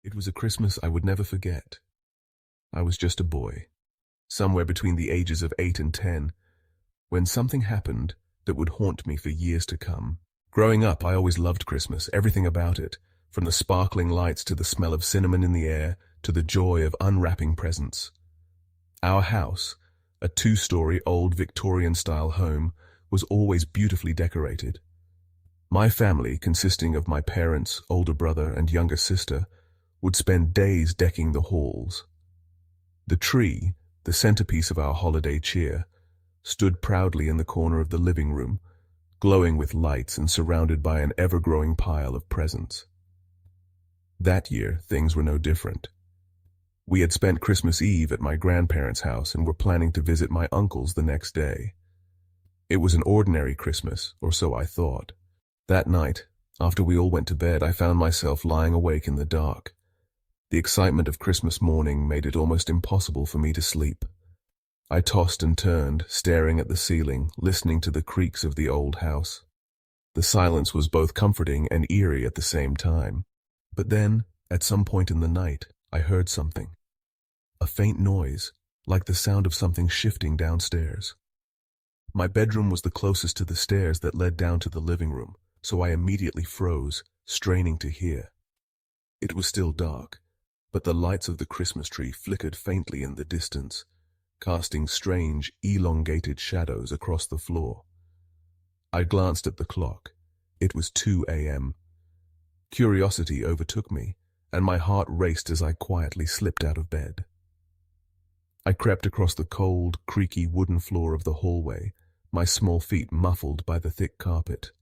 It was a Christmas I would never forget. I was just a boy, somewhere between the ages of 8 and 10, when something happened that would haunt me for years to come. Growing up, I always loved Christmas, everything about it, from the sparkling lights to the smell of cinnamon in the air to the joy of unwrapping presents. Our house, a 2-story old Victorian-style home, was always beautifully decorated. My family, consisting of my parents, older brother, and younger sister, would spend days decking the halls. The tree, the centerpiece of our holiday cheer, stood proudly in the corner of the living room, glowing with lights and surrounded by an ever-growing pile of presents. That year, things were no different. We had spent Christmas Eve at my grandparents' house and were planning to visit my uncle's the next day. It was an ordinary Christmas, or so I thought. That night, after we all went to bed, I found myself lying awake in the dark. The excitement of Christmas morning made it almost impossible for me to sleep. I tossed and turned, staring at the ceiling, listening to the creaks of the old house. The silence was both comforting and eerie at the same time. But then, at some point in the night, I heard something. A faint noise, like the sound of something shifting downstairs. My bedroom was the closest to the stairs that led down to the living room, so I immediately froze, straining to hear. It was still dark, but the lights of the Christmas tree flickered faintly in the distance, casting strange, elongated shadows across the floor. I glanced at the clock. It was 2 a.m. Curiosity overtook me, and my heart raced as I quietly slipped out of bed. I crept across the cold, creaky wooden floor of the hallway, my small feet muffled by the thick carpet.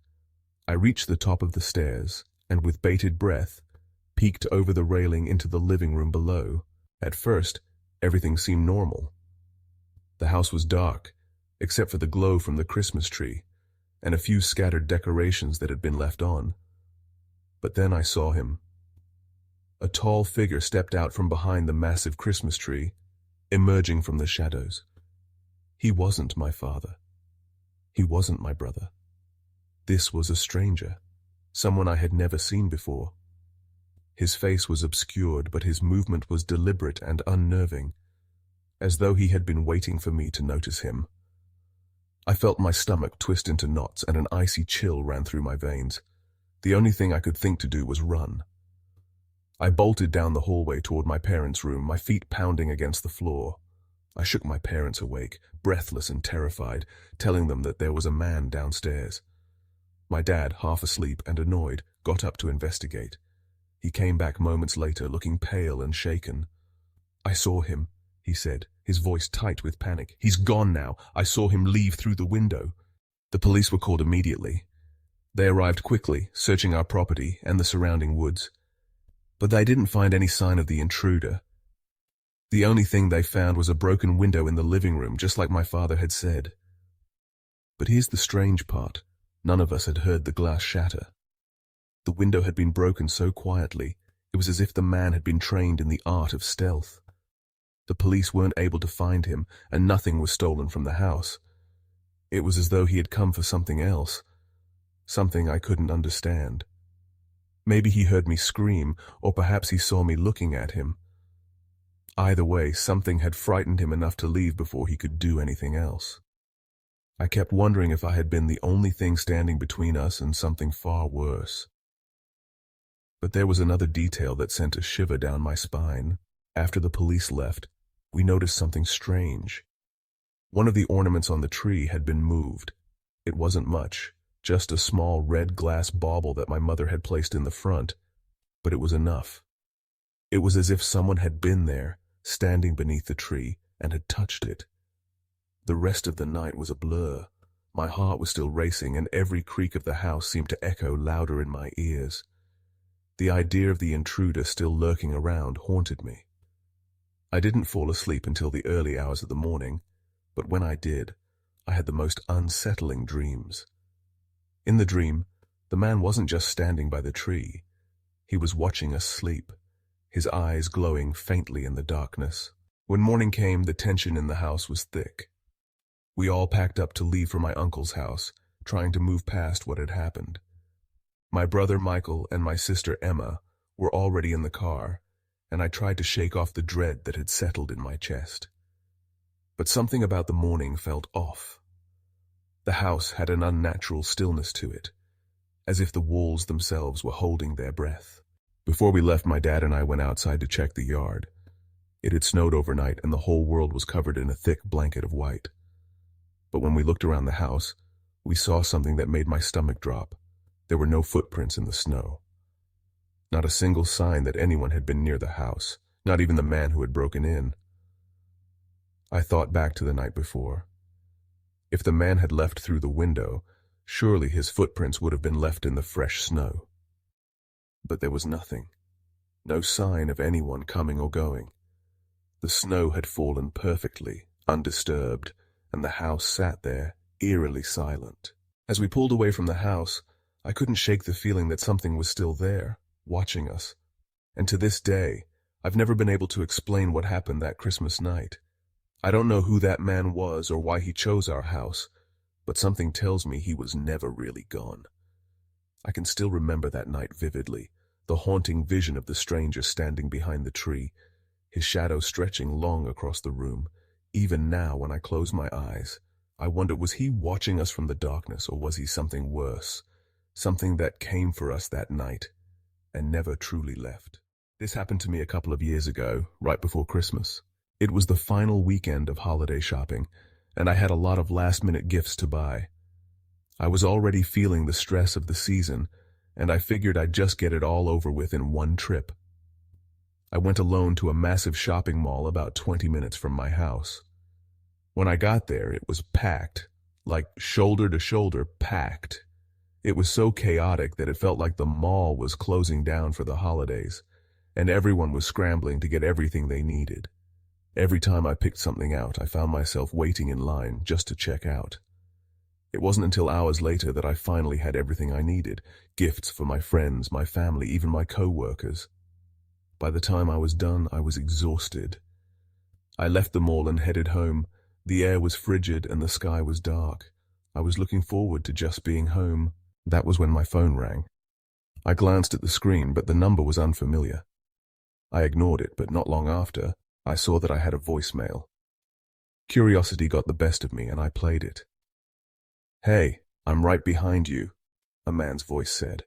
I reached the top of the stairs, and with bated breath, peeked over the railing into the living room below. At first, everything seemed normal. The house was dark, except for the glow from the Christmas tree, and a few scattered decorations that had been left on. But then I saw him. A tall figure stepped out from behind the massive Christmas tree, emerging from the shadows. He wasn't my father. He wasn't my brother. This was a stranger, someone I had never seen before. His face was obscured, but his movement was deliberate and unnerving, as though he had been waiting for me to notice him. I felt my stomach twist into knots and an icy chill ran through my veins. The only thing I could think to do was run. I bolted down the hallway toward my parents' room, my feet pounding against the floor. I shook my parents awake, breathless and terrified, telling them that there was a man downstairs. My dad, half asleep and annoyed, got up to investigate. He came back moments later, looking pale and shaken. "I saw him," he said, his voice tight with panic. "He's gone now. I saw him leave through the window." The police were called immediately. They arrived quickly, searching our property and the surrounding woods. But they didn't find any sign of the intruder. The only thing they found was a broken window in the living room, just like my father had said. But here's the strange part. None of us had heard the glass shatter. The window had been broken so quietly, it was as if the man had been trained in the art of stealth. The police weren't able to find him, and nothing was stolen from the house. It was as though he had come for something else, something I couldn't understand. Maybe he heard me scream, or perhaps he saw me looking at him. Either way, something had frightened him enough to leave before he could do anything else. I kept wondering if I had been the only thing standing between us and something far worse. But there was another detail that sent a shiver down my spine. After the police left, we noticed something strange. One of the ornaments on the tree had been moved. It wasn't much, just a small red glass bauble that my mother had placed in the front, but it was enough. It was as if someone had been there, standing beneath the tree, and had touched it. The rest of the night was a blur. My heart was still racing, and every creak of the house seemed to echo louder in my ears. The idea of the intruder still lurking around haunted me. I didn't fall asleep until the early hours of the morning, but when I did, I had the most unsettling dreams. In the dream, the man wasn't just standing by the tree. He was watching us sleep, his eyes glowing faintly in the darkness. When morning came, the tension in the house was thick. We all packed up to leave for my uncle's house, trying to move past what had happened. My brother Michael and my sister Emma were already in the car, and I tried to shake off the dread that had settled in my chest. But something about the morning felt off. The house had an unnatural stillness to it, as if the walls themselves were holding their breath. Before we left, my dad and I went outside to check the yard. It had snowed overnight, and the whole world was covered in a thick blanket of white. But when we looked around the house, we saw something that made my stomach drop. There were no footprints in the snow. Not a single sign that anyone had been near the house, not even the man who had broken in. I thought back to the night before. If the man had left through the window, surely his footprints would have been left in the fresh snow. But there was nothing. No sign of anyone coming or going. The snow had fallen perfectly, undisturbed, and the house sat there, eerily silent. As we pulled away from the house, I couldn't shake the feeling that something was still there, watching us. And to this day, I've never been able to explain what happened that Christmas night. I don't know who that man was or why he chose our house, but something tells me he was never really gone. I can still remember that night vividly, the haunting vision of the stranger standing behind the tree, his shadow stretching long across the room. Even now, when I close my eyes, I wonder, was he watching us from the darkness, or was he something worse, something that came for us that night and never truly left? This happened to me a couple of years ago, right before Christmas. It was the final weekend of holiday shopping, and I had a lot of last-minute gifts to buy. I was already feeling the stress of the season, and I figured I'd just get it all over with in one trip. I went alone to a massive shopping mall about 20 minutes from my house. When I got there, it was packed, like shoulder to shoulder packed. It was so chaotic that it felt like the mall was closing down for the holidays, and everyone was scrambling to get everything they needed. Every time I picked something out, I found myself waiting in line just to check out. It wasn't until hours later that I finally had everything I needed, gifts for my friends, my family, even my co-workers. By the time I was done, I was exhausted. I left the mall and headed home. The air was frigid and the sky was dark. I was looking forward to just being home. That was when my phone rang. I glanced at the screen, but the number was unfamiliar. I ignored it, but not long after, I saw that I had a voicemail. Curiosity got the best of me, and I played it. "Hey, I'm right behind you," a man's voice said.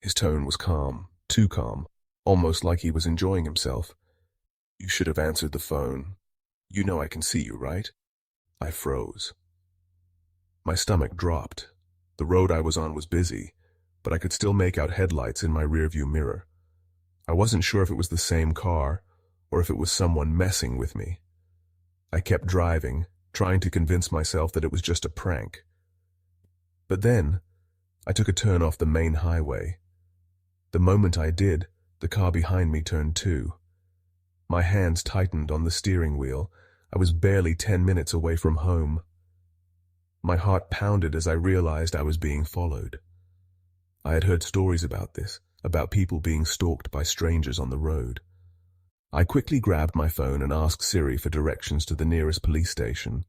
His tone was calm, too calm, almost like he was enjoying himself. "You should have answered the phone. You know I can see you, right?" I froze. My stomach dropped. The road I was on was busy, but I could still make out headlights in my rearview mirror. I wasn't sure if it was the same car, or if it was someone messing with me. I kept driving, trying to convince myself that it was just a prank. But then, I took a turn off the main highway. The moment I did, the car behind me turned too. My hands tightened on the steering wheel. I was barely 10 minutes away from home. My heart pounded as I realized I was being followed. I had heard stories about this, about people being stalked by strangers on the road. I quickly grabbed my phone and asked Siri for directions to the nearest police station.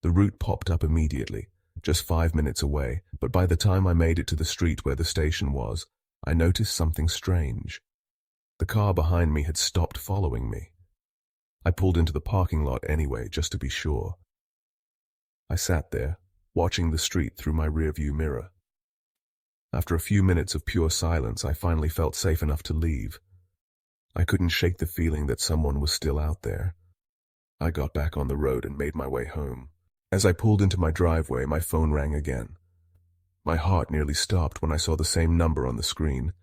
The route popped up immediately, just 5 minutes away, but by the time I made it to the street where the station was, I noticed something strange. The car behind me had stopped following me. I pulled into the parking lot anyway, just to be sure. I sat there, watching the street through my rearview mirror. After a few minutes of pure silence, I finally felt safe enough to leave. I couldn't shake the feeling that someone was still out there. I got back on the road and made my way home. As I pulled into my driveway, my phone rang again. My heart nearly stopped when I saw the same number on the screen.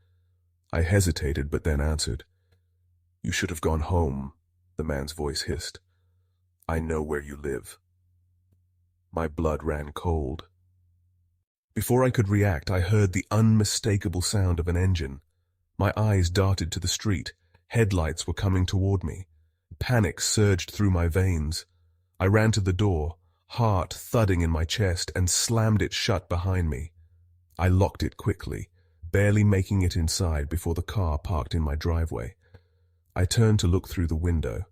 I hesitated, but then answered. "You should have gone home," the man's voice hissed. "I know where you live." My blood ran cold. Before I could react, I heard the unmistakable sound of an engine. My eyes darted to the street. Headlights were coming toward me. Panic surged through my veins. I ran to the door, heart thudding in my chest, and slammed it shut behind me. I locked it quickly, barely making it inside before the car parked in my driveway. I turned to look through the window.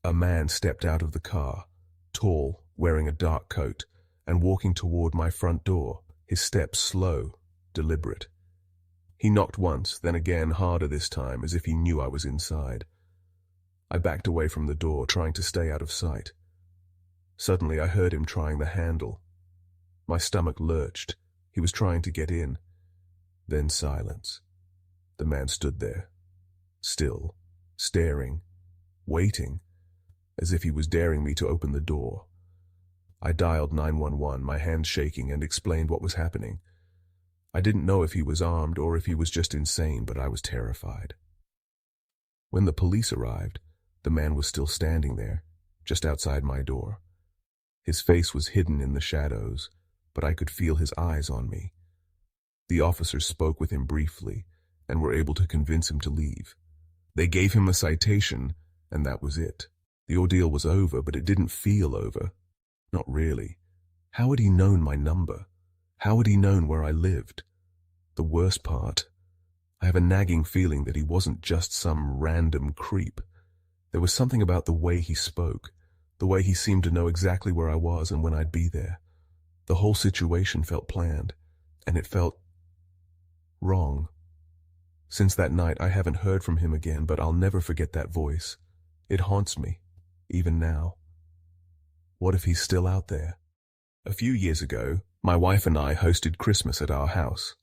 A man stepped out of the car, tall, wearing a dark coat, and walking toward my front door, his steps slow, deliberate. He knocked once, then again, harder this time, as if he knew I was inside. I backed away from the door, trying to stay out of sight. Suddenly I heard him trying the handle. My stomach lurched. He was trying to get in. Then silence. The man stood there, still, staring, waiting, as if he was daring me to open the door. I dialed 911, my hands shaking, and explained what was happening. I didn't know if he was armed or if he was just insane, but I was terrified. When the police arrived, the man was still standing there, just outside my door. His face was hidden in the shadows, but I could feel his eyes on me. The officers spoke with him briefly and were able to convince him to leave. They gave him a citation, and that was it. The ordeal was over, but it didn't feel over. Not really. How had he known my number? How had he known where I lived? The worst part, I have a nagging feeling that he wasn't just some random creep. There was something about the way he spoke, the way he seemed to know exactly where I was and when I'd be there. The whole situation felt planned, and it felt wrong. Since that night, I haven't heard from him again, but I'll never forget that voice. It haunts me, even now. What if he's still out there? A few years ago, my wife and I hosted Christmas at our house.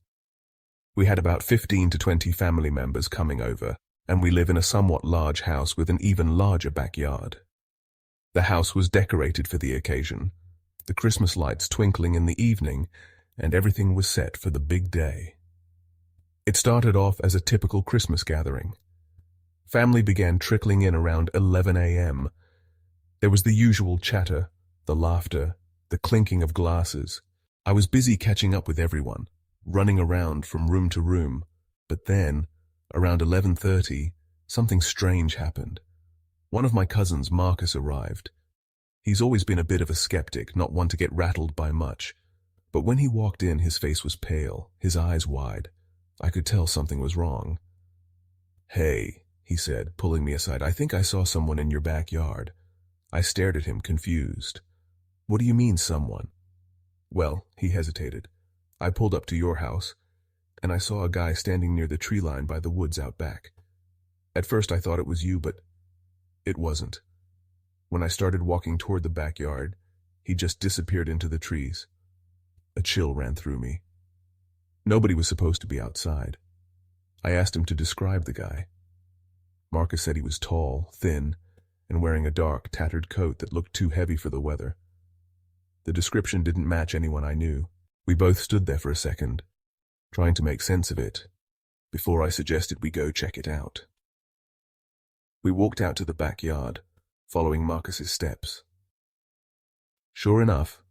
We had about 15 to 20 family members coming over, and we live in a somewhat large house with an even larger backyard. The house was decorated for the occasion, the Christmas lights twinkling in the evening, and everything was set for the big day. It started off as a typical Christmas gathering. Family began trickling in around 11 a.m. There was the usual chatter, the laughter, the clinking of glasses. I was busy catching up with everyone, running around from room to room, but then, around 11:30, something strange happened. One of my cousins, Marcus, arrived. He's always been a bit of a skeptic, not one to get rattled by much, but when he walked in, his face was pale, his eyes wide. I could tell something was wrong. "Hey," he said, pulling me aside, "I think I saw someone in your backyard." I stared at him, confused. "What do you mean, someone?" "Well," he hesitated, "I pulled up to your house, and I saw a guy standing near the tree line by the woods out back. At first I thought it was you, but it wasn't. When I started walking toward the backyard, he just disappeared into the trees." A chill ran through me. Nobody was supposed to be outside. I asked him to describe the guy. Marcus said he was tall, thin, and wearing a dark, tattered coat that looked too heavy for the weather. The description didn't match anyone I knew. We both stood there for a second, trying to make sense of it, before I suggested we go check it out. We walked out to the backyard, following Marcus's steps. Sure enough,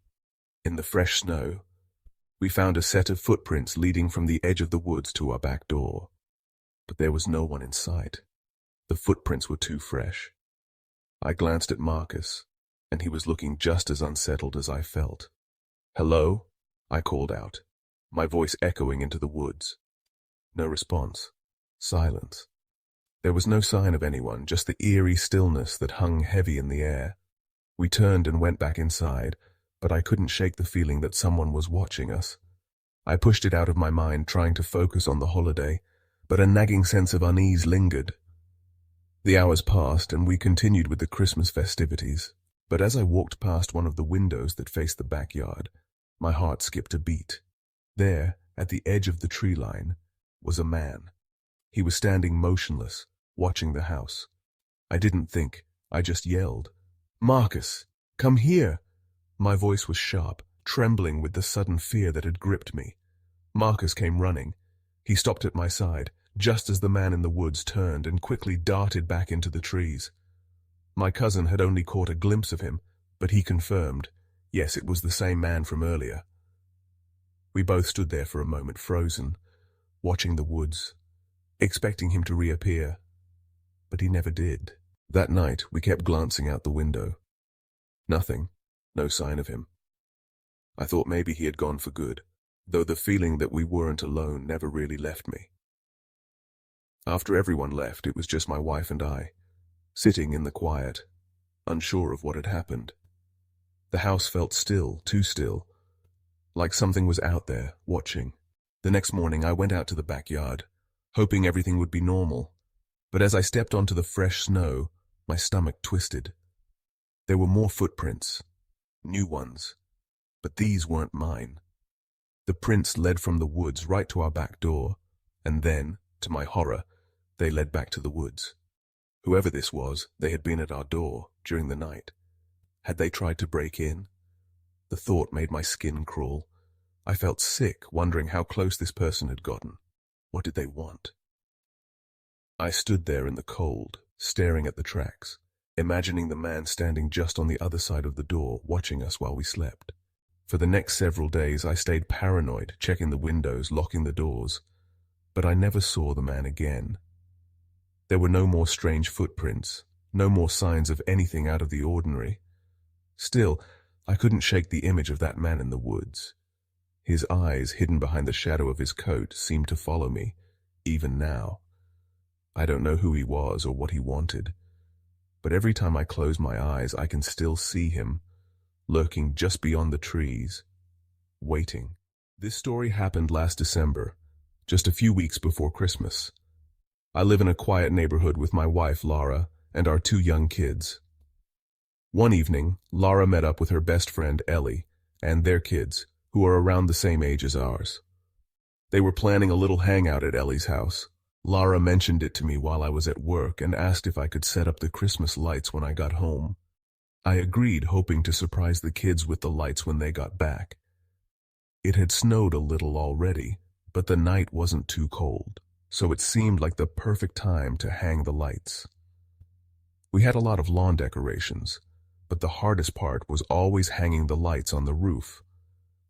in the fresh snow, we found a set of footprints leading from the edge of the woods to our back door. But there was no one in sight. The footprints were too fresh. I glanced at Marcus, and he was looking just as unsettled as I felt. "Hello?" I called out, my voice echoing into the woods. No response. Silence. There was no sign of anyone, just the eerie stillness that hung heavy in the air. We turned and went back inside, but I couldn't shake the feeling that someone was watching us. I pushed it out of my mind, trying to focus on the holiday, but a nagging sense of unease lingered. The hours passed, and we continued with the Christmas festivities. But as I walked past one of the windows that faced the backyard, my heart skipped a beat. There, at the edge of the tree line, was a man. He was standing motionless, watching the house. I didn't think, I just yelled, "Marcus, come here!" My voice was sharp, trembling with the sudden fear that had gripped me. Marcus came running. He stopped at my side, just as the man in the woods turned and quickly darted back into the trees. My cousin had only caught a glimpse of him, but he confirmed, yes, it was the same man from earlier. We both stood there for a moment, frozen, watching the woods, expecting him to reappear. But he never did. That night, we kept glancing out the window. Nothing. No sign of him. I thought maybe he had gone for good, though the feeling that we weren't alone never really left me. After everyone left, it was just my wife and I, sitting in the quiet, unsure of what had happened. The house felt still, too still, like something was out there, watching. The next morning, I went out to the backyard, hoping everything would be normal. But as I stepped onto the fresh snow, my stomach twisted. There were more footprints, new ones, but these weren't mine. The prints led from the woods right to our back door, and then, to my horror, they led back to the woods. Whoever this was, they had been at our door during the night. Had they tried to break in? The thought made my skin crawl. I felt sick, wondering how close this person had gotten. What did they want? I stood there in the cold, staring at the tracks, imagining the man standing just on the other side of the door, watching us while we slept. For the next several days, I stayed paranoid, checking the windows, locking the doors, but I never saw the man again. There were no more strange footprints, no more signs of anything out of the ordinary. Still, I couldn't shake the image of that man in the woods. His eyes, hidden behind the shadow of his coat, seemed to follow me, even now. I don't know who he was or what he wanted, but every time I close my eyes, I can still see him, lurking just beyond the trees, waiting. This story happened last December, just a few weeks before Christmas. I live in a quiet neighborhood with my wife, Laura, and our 2 young kids. One evening, Laura met up with her best friend, Ellie, and their kids, who are around the same age as ours. They were planning a little hangout at Ellie's house. Laura mentioned it to me while I was at work and asked if I could set up the Christmas lights when I got home. I agreed, hoping to surprise the kids with the lights when they got back. It had snowed a little already, but the night wasn't too cold, so it seemed like the perfect time to hang the lights. We had a lot of lawn decorations, but the hardest part was always hanging the lights on the roof.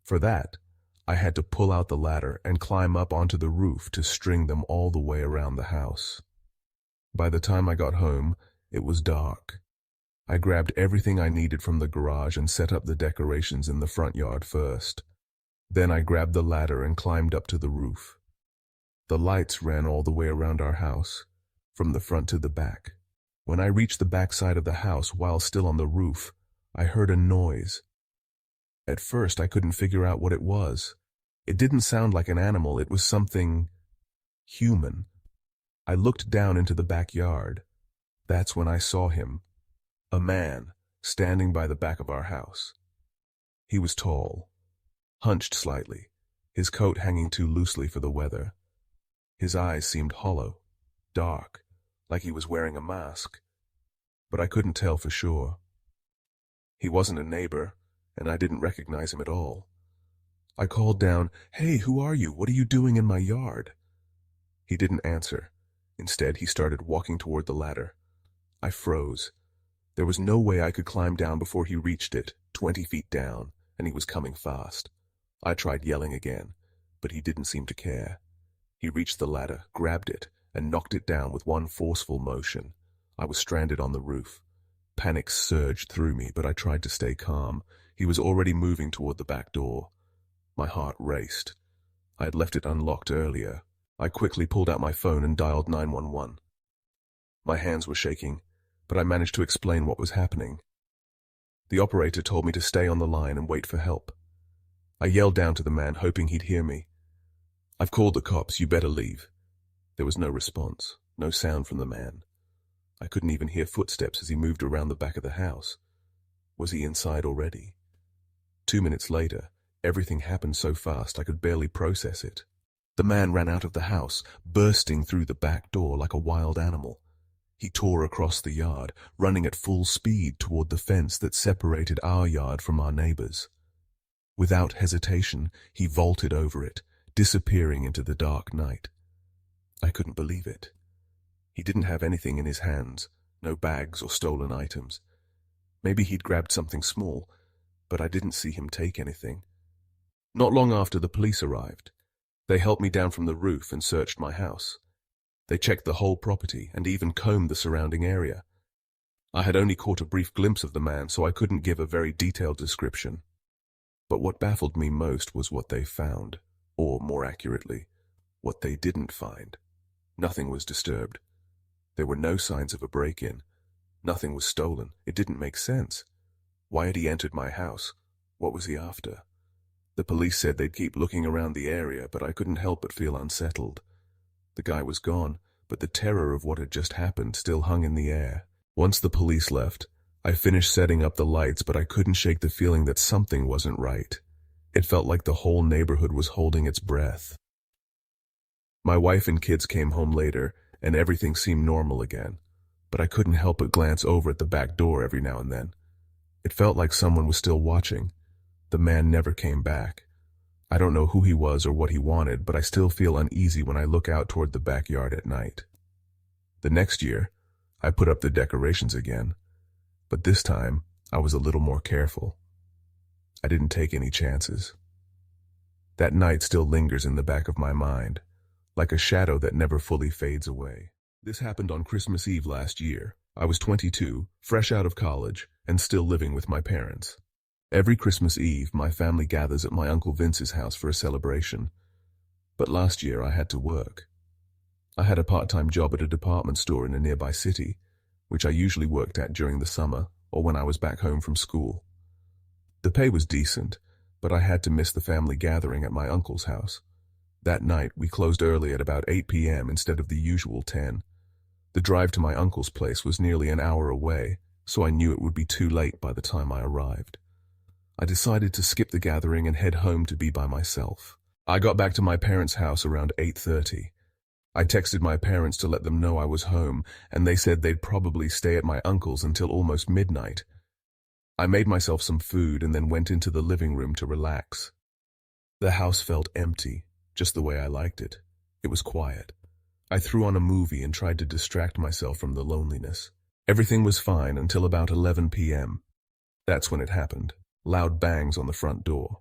For that, I had to pull out the ladder and climb up onto the roof to string them all the way around the house. By the time I got home, it was dark. I grabbed everything I needed from the garage and set up the decorations in the front yard first. Then I grabbed the ladder and climbed up to the roof. The lights ran all the way around our house, from the front to the back. When I reached the back side of the house while still on the roof, I heard a noise. At first, I couldn't figure out what it was. It didn't sound like an animal, it was something human. I looked down into the backyard. That's when I saw him. A man, standing by the back of our house. He was tall, hunched slightly, his coat hanging too loosely for the weather. His eyes seemed hollow, dark, like he was wearing a mask, but I couldn't tell for sure. He wasn't a neighbor, and I didn't recognize him at all. I called down, "Hey, who are you? What are you doing in my yard?" He didn't answer. Instead, he started walking toward the ladder. I froze. There was no way I could climb down before he reached it, 20 feet down, and he was coming fast. I tried yelling again, but he didn't seem to care. He reached the ladder, grabbed it, and knocked it down with one forceful motion. I was stranded on the roof. Panic surged through me, but I tried to stay calm. He was already moving toward the back door. My heart raced. I had left it unlocked earlier. I quickly pulled out my phone and dialed 911. My hands were shaking, but I managed to explain what was happening. The operator told me to stay on the line and wait for help. I yelled down to the man, hoping he'd hear me. "I've called the cops, you better leave." There was no response, no sound from the man. I couldn't even hear footsteps as he moved around the back of the house. Was he inside already? 2 minutes later, everything happened so fast I could barely process it. The man ran out of the house, bursting through the back door like a wild animal. He tore across the yard, running at full speed toward the fence that separated our yard from our neighbor's. Without hesitation, he vaulted over it, disappearing into the dark night. I couldn't believe it. He didn't have anything in his hands, no bags or stolen items. Maybe he'd grabbed something small, but I didn't see him take anything. Not long after, the police arrived. They helped me down from the roof and searched my house. They checked the whole property and even combed the surrounding area. I had only caught a brief glimpse of the man, so I couldn't give a very detailed description. But what baffled me most was what they found, or more accurately, what they didn't find. Nothing was disturbed. There were no signs of a break-in. Nothing was stolen. It didn't make sense. Why had he entered my house? What was he after? The police said they'd keep looking around the area, but I couldn't help but feel unsettled. The guy was gone, but the terror of what had just happened still hung in the air. Once the police left, I finished setting up the lights, but I couldn't shake the feeling that something wasn't right. It felt like the whole neighborhood was holding its breath. My wife and kids came home later, and everything seemed normal again, but I couldn't help but glance over at the back door every now and then. It felt like someone was still watching. The man never came back. I don't know who he was or what he wanted, but I still feel uneasy when I look out toward the backyard at night. The next year, I put up the decorations again, but this time I was a little more careful. I didn't take any chances. That night still lingers in the back of my mind, like a shadow that never fully fades away. This happened on Christmas Eve last year. I was 22, fresh out of college, and still living with my parents. Every Christmas Eve, my family gathers at my Uncle Vince's house for a celebration. But last year I had to work. I had a part-time job at a department store in a nearby city, which I usually worked at during the summer or when I was back home from school. The pay was decent, but I had to miss the family gathering at my uncle's house. That night, we closed early at about 8 p.m. instead of the usual 10. The drive to my uncle's place was nearly an hour away, so I knew it would be too late by the time I arrived. I decided to skip the gathering and head home to be by myself. I got back to my parents' house around 8:30. I texted my parents to let them know I was home, and they said they'd probably stay at my uncle's until almost midnight. I made myself some food and then went into the living room to relax. The house felt empty, just the way I liked it. It was quiet. I threw on a movie and tried to distract myself from the loneliness. Everything was fine until about 11 p.m. That's when it happened. Loud bangs on the front door.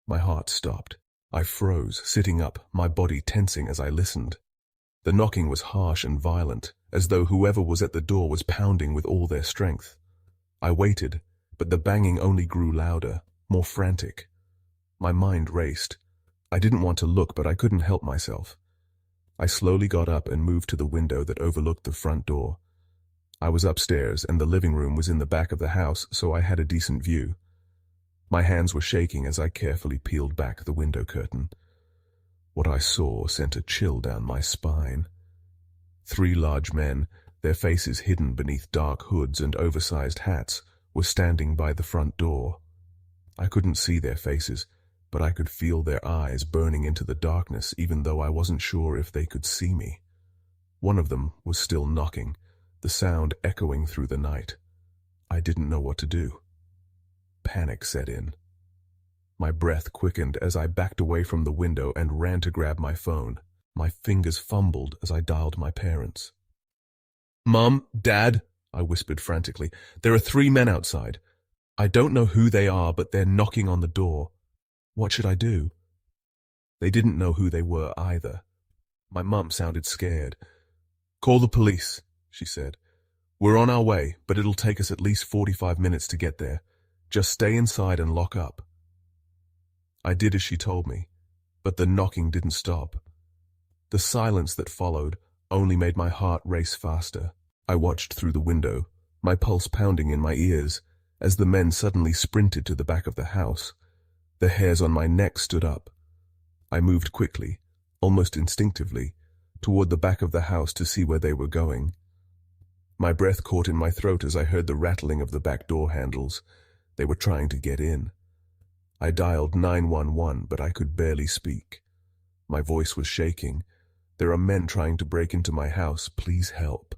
My heart stopped. I froze, sitting up, my body tensing as I listened. The knocking was harsh and violent, as though whoever was at the door was pounding with all their strength. I waited, but the banging only grew louder, more frantic. My mind raced. I didn't want to look, but I couldn't help myself. I slowly got up and moved to the window that overlooked the front door. I was upstairs, and the living room was in the back of the house, so I had a decent view. My hands were shaking as I carefully peeled back the window curtain. What I saw sent a chill down my spine. 3 large men, their faces hidden beneath dark hoods and oversized hats, were standing by the front door. I couldn't see their faces, but I could feel their eyes burning into the darkness, even though I wasn't sure if they could see me. One of them was still knocking, the sound echoing through the night. I didn't know what to do. Panic set in. My breath quickened as I backed away from the window and ran to grab my phone. My fingers fumbled as I dialed my parents. "Mom, Dad," I whispered frantically, "there are 3 men outside. I don't know who they are, but they're knocking on the door. What should I do?" They didn't know who they were either. My mum sounded scared. "Call the police," she said. "We're on our way, but it'll take us at least 45 minutes to get there. Just stay inside and lock up." I did as she told me, but the knocking didn't stop. The silence that followed only made my heart race faster. I watched through the window, my pulse pounding in my ears, as the men suddenly sprinted to the back of the house. The hairs on my neck stood up. I moved quickly, almost instinctively, toward the back of the house to see where they were going. My breath caught in my throat as I heard the rattling of the back door handles. They were trying to get in. I dialed 911, but I could barely speak. My voice was shaking. "There are men trying to break into my house. Please help."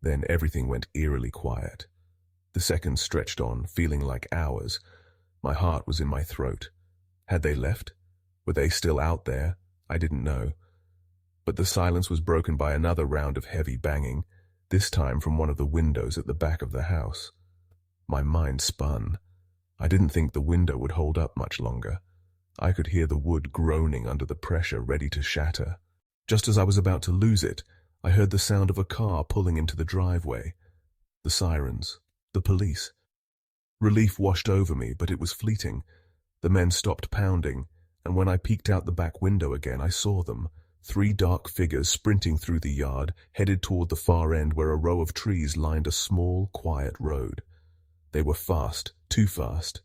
Then everything went eerily quiet. The seconds stretched on, feeling like hours. My heart was in my throat. Had they left? Were they still out there? I didn't know. But the silence was broken by another round of heavy banging, this time from one of the windows at the back of the house. My mind spun. I didn't think the window would hold up much longer. I could hear the wood groaning under the pressure, ready to shatter. Just as I was about to lose it, I heard the sound of a car pulling into the driveway. The sirens. The police. Relief washed over me, but it was fleeting. The men stopped pounding, and when I peeked out the back window again, I saw them. 3 dark figures sprinting through the yard, headed toward the far end where a row of trees lined a small, quiet road. They were fast, too fast.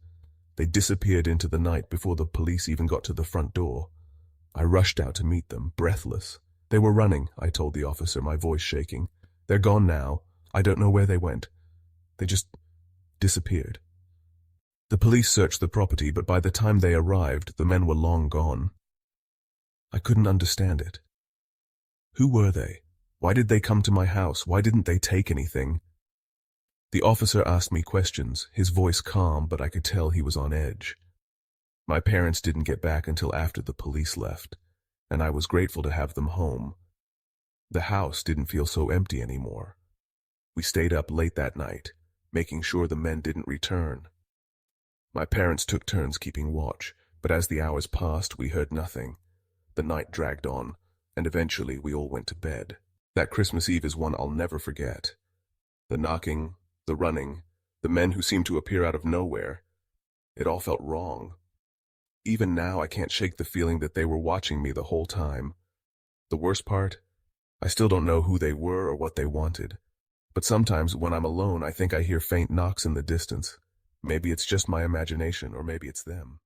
They disappeared into the night before the police even got to the front door. I rushed out to meet them, breathless. They were running, I told the officer, my voice shaking. They're gone now. I don't know where they went. They just disappeared. The police searched the property, but by the time they arrived, the men were long gone. I couldn't understand it. Who were they? Why did they come to my house? Why didn't they take anything? The officer asked me questions, his voice calm, but I could tell he was on edge. My parents didn't get back until after the police left, and I was grateful to have them home. The house didn't feel so empty anymore. We stayed up late that night, making sure the men didn't return. My parents took turns keeping watch, but as the hours passed, we heard nothing. The night dragged on, and eventually we all went to bed. That Christmas Eve is one I'll never forget. The knocking, the running, the men who seemed to appear out of nowhere. It all felt wrong. Even now, I can't shake the feeling that they were watching me the whole time. The worst part? I still don't know who they were or what they wanted. But sometimes when I'm alone, I think I hear faint knocks in the distance. Maybe it's just my imagination, or maybe it's them.